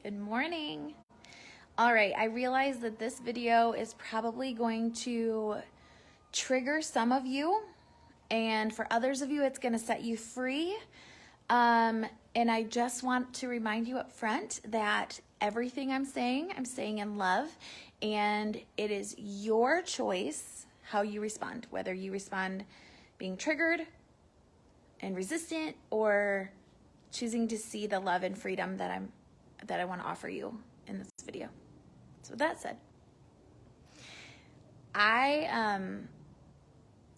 Good morning. All right, I realize that this video is probably going to trigger some of you, and for others of you, it's going to set you free. And I just want to remind you up front that everything I'm saying in love, and it is your choice how you respond, whether you respond being triggered and resistant or choosing to see the love and freedom that I want to offer you in this video. So with that said, I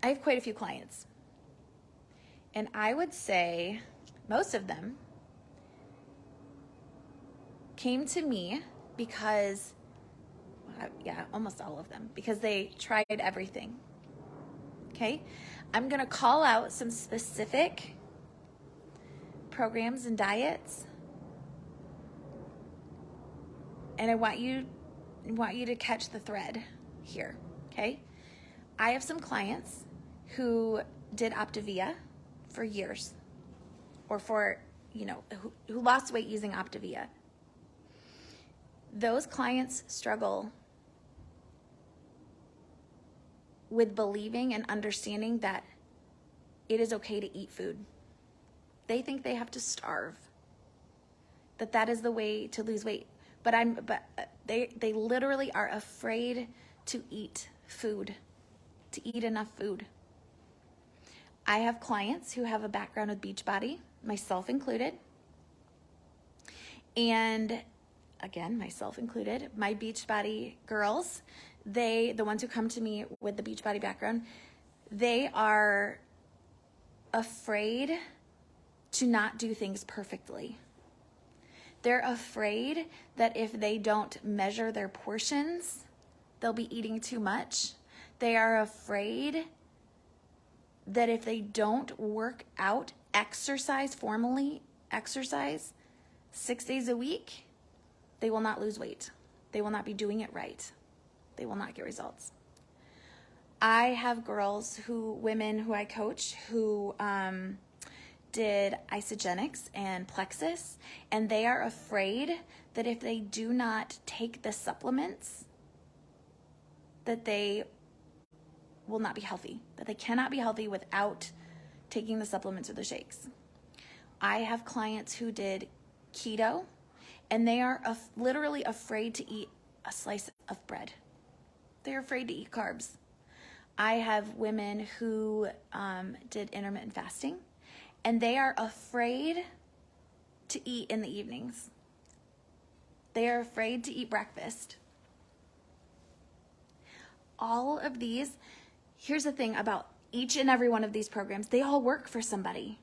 have quite a few clients, and I would say most of them came to me because, almost all of them, because they tried everything. Okay? I'm going to call out some specific programs and diets, and I want you to catch the thread here, okay? I have some clients who did Optavia for years, or who lost weight using Optavia. Those clients struggle with believing and understanding that it is okay to eat food. They think they have to starve, that is the way to lose weight. But they literally are afraid to eat food, to eat enough food. I have clients who have a background with Beachbody, myself included. And again, myself included, my Beachbody girls, the ones who come to me with the Beachbody background, they are afraid to not do things perfectly. They're afraid that if they don't measure their portions, they'll be eating too much. They are afraid that if they don't work out, formally exercise 6 days a week, they will not lose weight. They will not be doing it right. They will not get results. I have women who I coach who did Isagenix and Plexus, and they are afraid that if they do not take the supplements, that they will not be healthy, that they cannot be healthy without taking the supplements or the shakes. I have clients who did keto, and they are literally afraid to eat a slice of bread. They're afraid to eat carbs. I have women who did intermittent fasting, and they are afraid to eat in the evenings. They are afraid to eat breakfast. All of these, here's the thing about each and every one of these programs, they all work for somebody.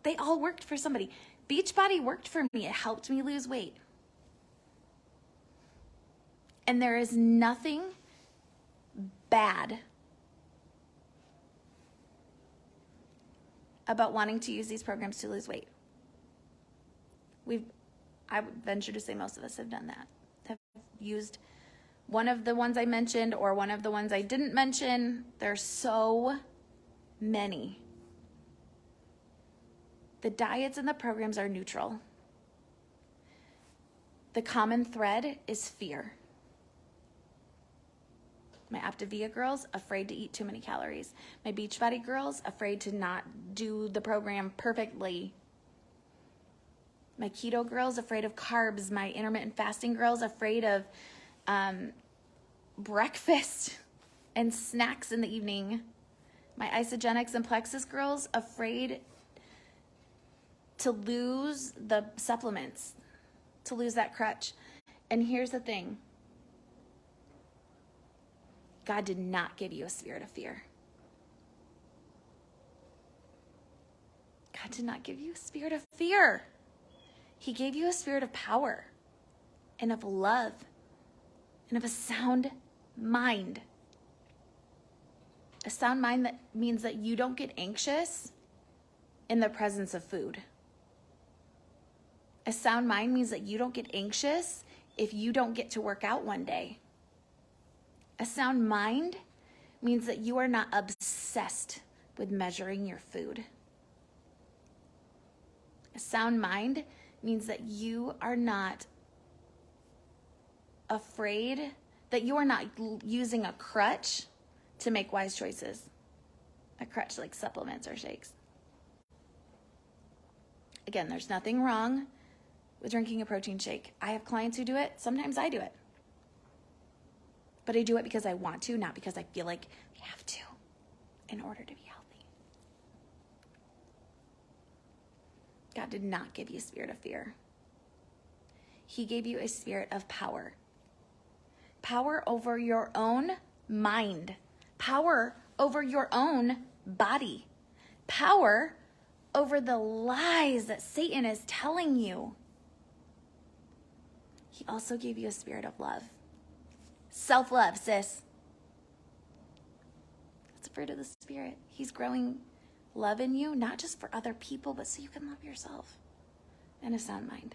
They all worked for somebody. Beachbody worked for me. It helped me lose weight. And there is nothing bad about wanting to use these programs to lose weight. I would venture to say most of us have done that. Have used one of the ones I mentioned or one of the ones I didn't mention. There's so many. The diets and the programs are neutral. The common thread is fear. My Optavia girls, afraid to eat too many calories. My Beachbody girls, afraid to not do the program perfectly. My keto girls, afraid of carbs. My intermittent fasting girls, afraid of breakfast and snacks in the evening. My Isagenix and Plexus girls, afraid to lose the supplements, to lose that crutch. And here's the thing. God did not give you a spirit of fear. God did not give you a spirit of fear. He gave you a spirit of power and of love and of a sound mind. A sound mind that means that you don't get anxious in the presence of food. A sound mind means that you don't get anxious if you don't get to work out one day. A sound mind means that you are not obsessed with measuring your food. A sound mind means that you are not afraid, that you are not using a crutch to make wise choices. A crutch like supplements or shakes. Again, there's nothing wrong with drinking a protein shake. I have clients who do it. Sometimes I do it. But I do it because I want to, not because I feel like I have to in order to be healthy. God did not give you a spirit of fear. He gave you a spirit of power. Power over your own mind. Power over your own body. Power over the lies that Satan is telling you. He also gave you a spirit of love. Self-love, sis. That's a fruit of the Spirit. He's growing love in you, not just for other people, but so you can love yourself and a sound mind.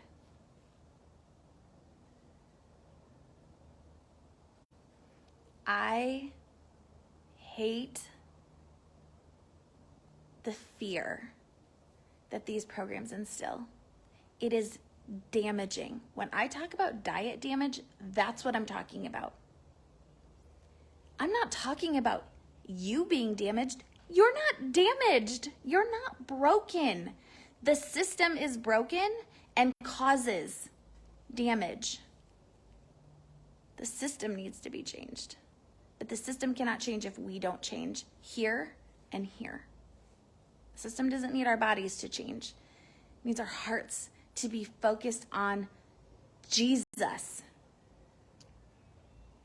I hate the fear that these programs instill. It is damaging. When I talk about diet damage, that's what I'm talking about. I'm not talking about you being damaged. You're not damaged. You're not broken. The system is broken and causes damage. The system needs to be changed. But the system cannot change if we don't change here and here. The system doesn't need our bodies to change. It needs our hearts to be focused on Jesus.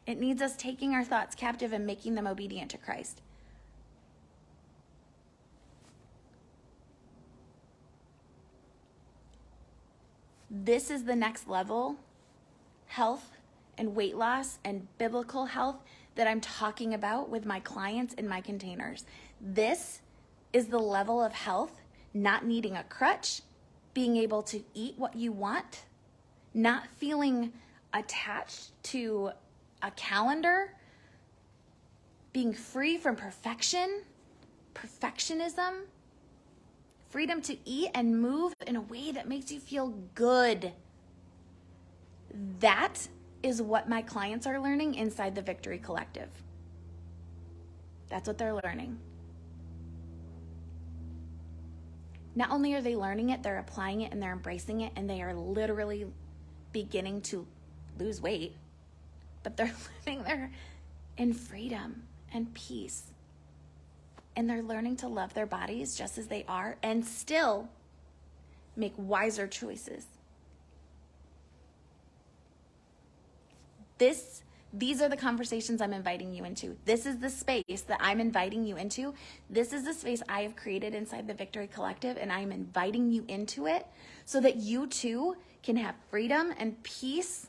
It needs us taking our thoughts captive and making them obedient to Christ. This is the next level health and weight loss and biblical health that I'm talking about with my clients in my containers. This is the level of health, not needing a crutch, being able to eat what you want, not feeling attached to a calendar, being free from perfectionism, freedom to eat and move in a way that makes you feel good. That is what my clients are learning inside the Victory Collective. That's what they're learning. Not only are they learning it, they're applying it and they're embracing it, and they are literally beginning to lose weight. But they're living there in freedom and peace. And they're learning to love their bodies just as they are and still make wiser choices. These are the conversations I'm inviting you into. This is the space that I'm inviting you into. This is the space I have created inside the Victory Collective, and I'm inviting you into it so that you too can have freedom and peace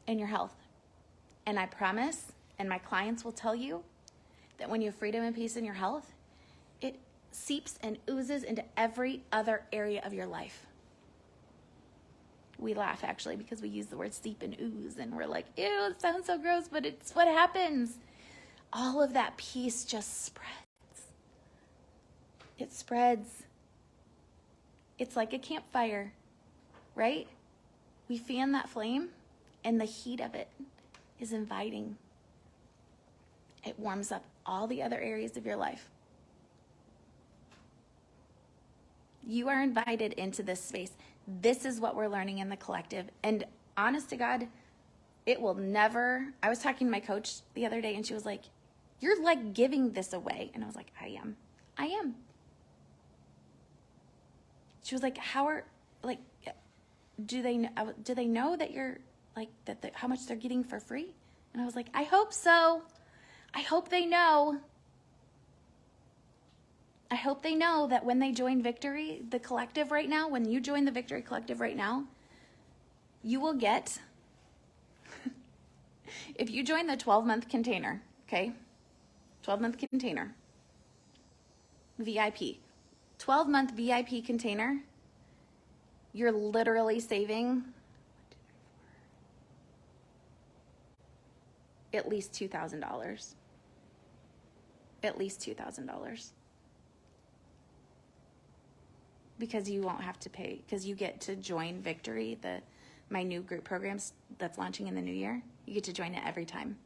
in your health. And I promise, and my clients will tell you, that when you have freedom and peace in your health, it seeps and oozes into every other area of your life. We laugh actually because we use the word seep and ooze and we're like, ew, it sounds so gross, but it's what happens. All of that peace just spreads. It spreads. It's like a campfire, right? We fan that flame and the heat of it is inviting. It warms up all the other areas of your life. You are invited into this space. This is what we're learning in the collective. And honest to God, it will never, I was talking to my coach the other day and she was like, you're like giving this away. And I was like, I am. She was like, do they know that you're like, how much they're getting for free? And I was like, I hope so. I hope they know. I hope they know that when they join Victory, the collective right now, when you join the Victory Collective right now, you will get, if you join the 12-month container, okay? 12-month container, VIP. 12-month VIP container, you're literally saving at least $2,000. At least $2,000. because you won't have to pay, because you get to join Victory, my new group programs that's launching in the new year. You get to join it every time.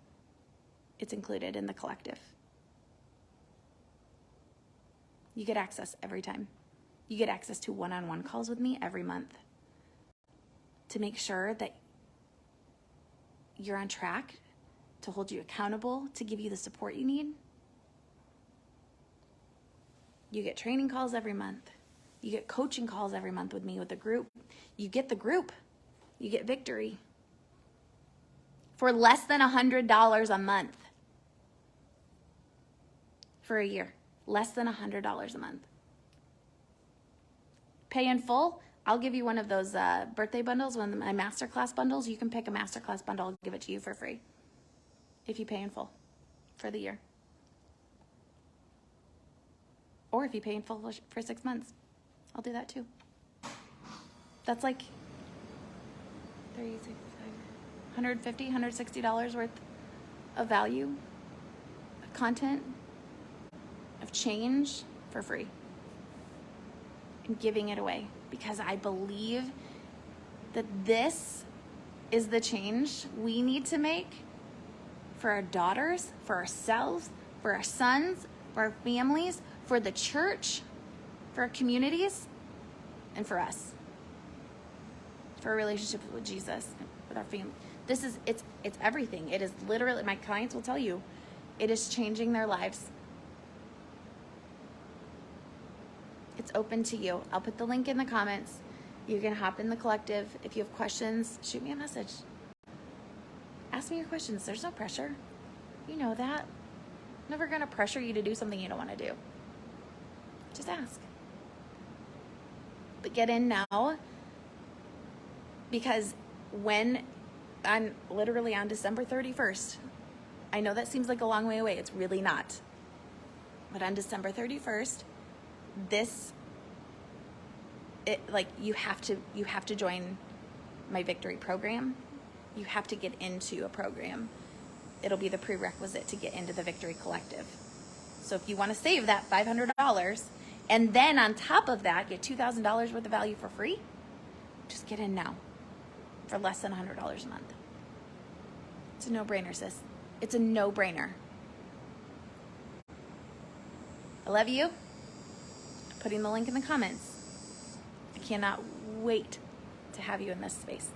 It's included in the collective. You get access every time. You get access to one-on-one calls with me every month to make sure that you're on track, to hold you accountable, to give you the support you need. You get training calls every month. You get coaching calls every month with me with the group. You get the group. You get Victory for less than $100 a month for a year. Less than $100 a month. Pay in full. I'll give you one of those birthday bundles, one of my masterclass bundles. You can pick a masterclass bundle. I'll give it to you for free if you pay in full for the year. Or if you pay in full for 6 months, I'll do that too. That's like $150, $160 worth of value, of content, of change for free. And giving it away because I believe that this is the change we need to make for our daughters, for ourselves, for our sons, for our families, for the church, for our communities, and for us. For our relationships with Jesus, with our family. It's everything. It is literally, my clients will tell you, it is changing their lives. It's open to you. I'll put the link in the comments. You can hop in the collective. If you have questions, shoot me a message. Ask me your questions. There's no pressure. You know that. I'm never going to pressure you to do something you don't want to do. Just ask. But get in now, because when I'm literally on December 31st, I know that seems like a long way away. It's really not. But on December 31st, you have to join my Victory program. You have to get into a program. It'll be the prerequisite to get into the Victory Collective. So if you want to save that $500 and then on top of that get $2,000 worth of value for free, just get in now for less than $100 a month. It's a no-brainer, sis. It's a no-brainer. I love you. Putting the link in the comments. I cannot wait to have you in this space.